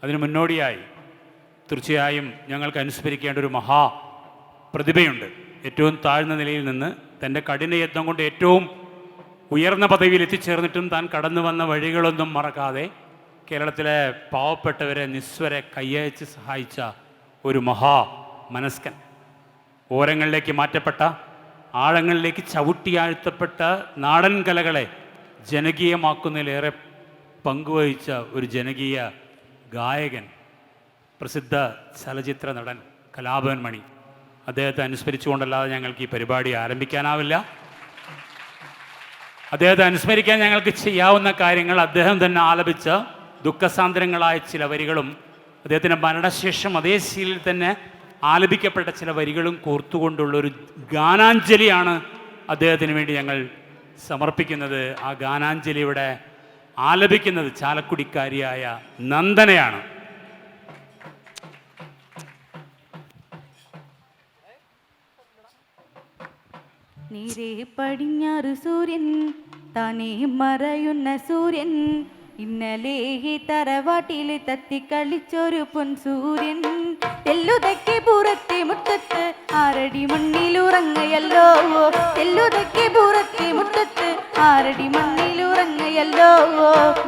അതിന് മുന്നോടിയായി തീർച്ചയായും ഞങ്ങൾക്ക് അനുസ്മരിക്കേണ്ട ഒരു മഹാ പ്രതിഭയുണ്ട്. ഏറ്റവും താഴ്ന്ന നിലയിൽ നിന്ന് തൻ്റെ കഠിനയത്നം കൊണ്ട് ഏറ്റവും ഉയർന്ന പദവിയിൽ എത്തിച്ചേർന്നിട്ടും താൻ കടന്നു വന്ന വഴികളൊന്നും മറക്കാതെ കേരളത്തിലെ പാവപ്പെട്ടവരെ നിസ്വരെ കയ്യയച്ച് സഹായിച്ച ഒരു മഹാ മനസ്കൻ. ഓരങ്ങളിലേക്ക് മാറ്റപ്പെട്ട, ആഴങ്ങളിലേക്ക് ചവിട്ടിയാഴ്ത്തപ്പെട്ട നാടൻ കലകളെ ജനകീയമാക്കുന്നതിലേറെ പങ്കുവഹിച്ച ഒരു ജനകീയ ഗായകൻ, പ്രസിദ്ധ ചലച്ചിത്ര നടൻ കലാഭവൻ മണി. അദ്ദേഹത്തെ അനുസ്മരിച്ചുകൊണ്ടല്ലാതെ ഞങ്ങൾക്ക് ഈ പരിപാടി ആരംഭിക്കാനാവില്ല. അദ്ദേഹത്തെ അനുസ്മരിക്കാൻ ഞങ്ങൾക്ക് ചെയ്യാവുന്ന കാര്യങ്ങൾ അദ്ദേഹം തന്നെ ആലപിച്ച ദുഃഖസാന്ദ്രങ്ങളായ ചില വരികളും അദ്ദേഹത്തിൻ്റെ മരണശേഷം അതേ ശീലിൽ തന്നെ ആലപിക്കപ്പെട്ട ചില വരികളും കോർത്തുകൊണ്ടുള്ളൊരു ഗാനാഞ്ജലിയാണ് അദ്ദേഹത്തിന് വേണ്ടി ഞങ്ങൾ സമർപ്പിക്കുന്നത്. ആ ഗാനാഞ്ജലിയുടെ ആലപിക്കുന്നത് ചാലക്കുടിക്കാരിയായ നന്ദനയാണ്. നീരേ പടിഞ്ഞാറ് സൂര്യൻ താനേ മറയുന്ന സൂര്യൻ, ഇന്നലെ ഈ തറവാട്ടിൽ തത്തിക്കളിച്ചൊരു പൊൻ സൂര്യൻ. തെല്ലുതക്കെ പുറത്തെ മുറ്റത്ത് ആറടി മണ്ണിലുറങ്ങയല്ലോ, തെല്ലുതക്കെ പുറത്തെ മുറ്റത്ത് ആറടി മണ്ണിലുറങ്ങയല്ലോ.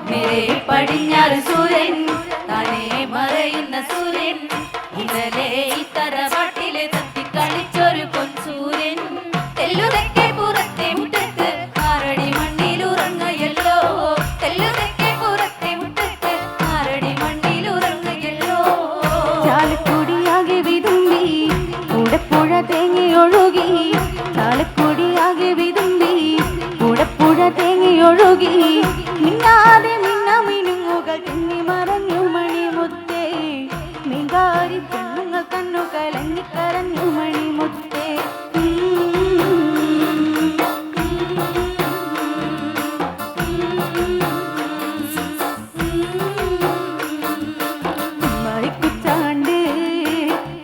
നീരേ പടിഞ്ഞാറ് സൂര്യൻ താനേ മറയുന്ന സൂര്യൻ, ഇന്നലെ ഈ തറവാട്ടിൽ തത്തിക്കളിച്ചൊരു പൊൻ സൂര്യൻ. തെല്ലുതക്കെ പുറത്തെ മുറ്റത്ത് ആറടി മണ്ണിലുറങ്ങയല്ലോ, തെല്ലുതക്കെ പുറത്തെ മുറ്റത്ത് ആറടി മണ്ണിലുറങ്ങയല്ലോ. ചാലക്കുടിയാകെ വിതുമ്പി കൂടപ്പുഴ തേങ്ങിയൊഴുകി, ചാലക്കുടിയാകെ വിതുമ്പി കൂടപ്പുഴ തേങ്ങിയൊഴുകി. മിന്നാതെ മിന്നുകൾ തിങ്ങി മറഞ്ഞു മണിമുത്തേ, മികാരി പെണ്ണുങ്ങൾ കണ്ണു കലങ്ങി കരഞ്ഞു മണിമുത്തേ.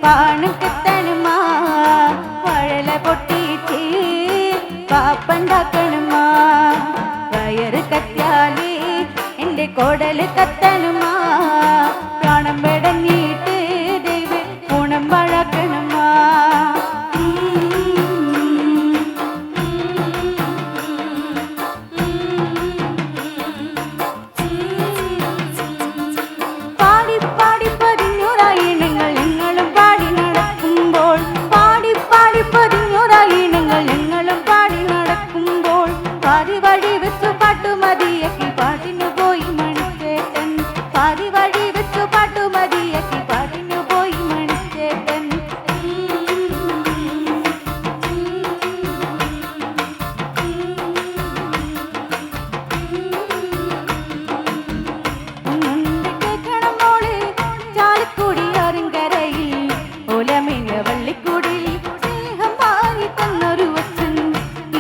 പാണക്കത്തനുമാ വഴല പൊട്ടിച്ച് പാപ്പണ്ടാക്കണുമാ, വയറ് കത്തിയാല് എൻ്റെ കൊടല് കത്തനുമാ, പ്രാണം പെടഞ്ഞിട്ട് ദൈവ ഗുണം വഴക്കണുമാ. പാടി പാടി പതിഞ്ഞൂറായിണങ്ങൾ ഞങ്ങളും പാടി നടക്കുമ്പോൾ, പാടി പാടി പതിഞ്ഞൂറായിണങ്ങൾ ഞങ്ങളും പാടി നടക്കുമ്പോൾ, പാതി വഴി വെച്ചു പാട്ടുമതിയാക്കി പാട്ടിനു പോയി മണിച്ചേട്ടൻ, പാതി വഴി വെച്ചു പാട്ടുമതിയാക്കി പാട്ടിനു പോയി മണിച്ചേട്ടൻ. ചാലക്കുടി ആറിൻകരയിൽ ഓലമിന വള്ളിക്കൂടിൽ സ്നേഹം പാരി തന്നൊരു വച്ചൻ,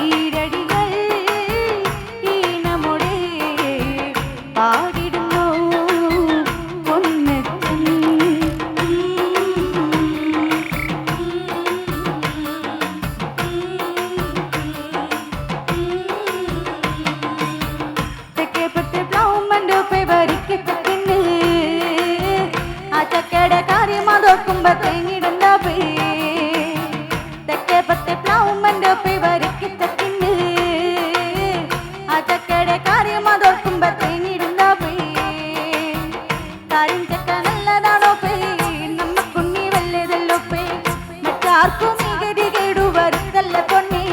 ഈരടികൾ ഈ നമ്മുടെ പാടിടുന്നു പൊന്നച്ചൻ. തെക്കേപ്പത്തെ പ്ലൗമൻ്റെ ഫേവറിക്ക് ചക്കിന്, ആ ചക്കയുടെ കാര്യം അതോർക്കുമ്പോ തേങ്ങിടുന്ന പേ. തെക്കേപ്പത്തെ പ്ലൗമൻ്റെ ഫേവറിക്ക് ചക്കിന്, ആ ചക്കയുടെ കാര്യം അതോർക്കുമ്പോ തേങ്ങിടുന്ന പേ. കാര്യം ചക്ക നല്ലതാണോ പേ, നമ്മക്കുണ്ണി വല്ലതല്ലോ പേ, മറ്റാർക്കും മികതി കേടുവരുത്തല്ല പൊന്നേ.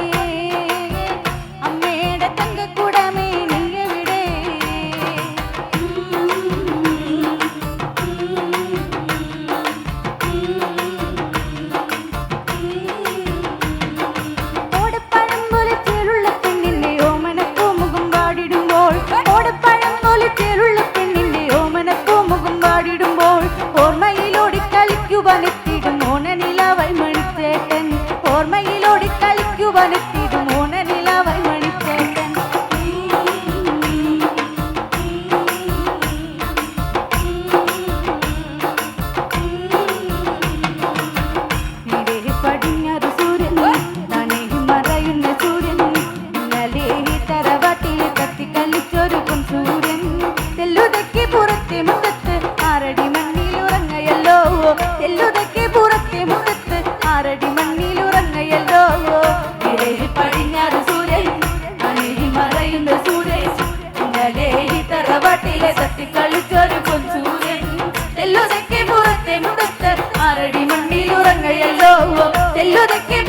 അമ്മയുടെ തങ്കക്കൂടമേ നീ എവിടെ, ഓടപ്പഴം പോലെ ചേലുള്ള പെണ്ണിന്റെ ഓമനപ്പൂമുഖം പാടിടുമ്പോൾ, ഓടപ്പഴം പോലെ ചേലുള്ള പെണ്ണിന്റെ ഓമനപ്പൂമുഖം പാടിടുമ്പോൾ, ആറടി മണ്ണിലുറങ്ങയല്ലോ തെല്ലുതൊക്കെ പുറത്തെ മുഖത്ത് ആറടി മണ്ണിലുറങ്ങയല്ലോ ഇരയിൽ പടിഞ്ഞാറ് സൂര്യൻ അനേഹി മറയുന്ന സൂര്യൻ ഇന്നലെ ഈ തറവാട്ടിലെ തട്ടിക്കളിച്ചൊരു പൊൻസൂര്യൻ തെല്ലുതൊക്കെ പുറത്തെ മുഖത്ത് ആറടി മണ്ണിലുറങ്ങയല്ലോ തെല്ലുതൊക്കെ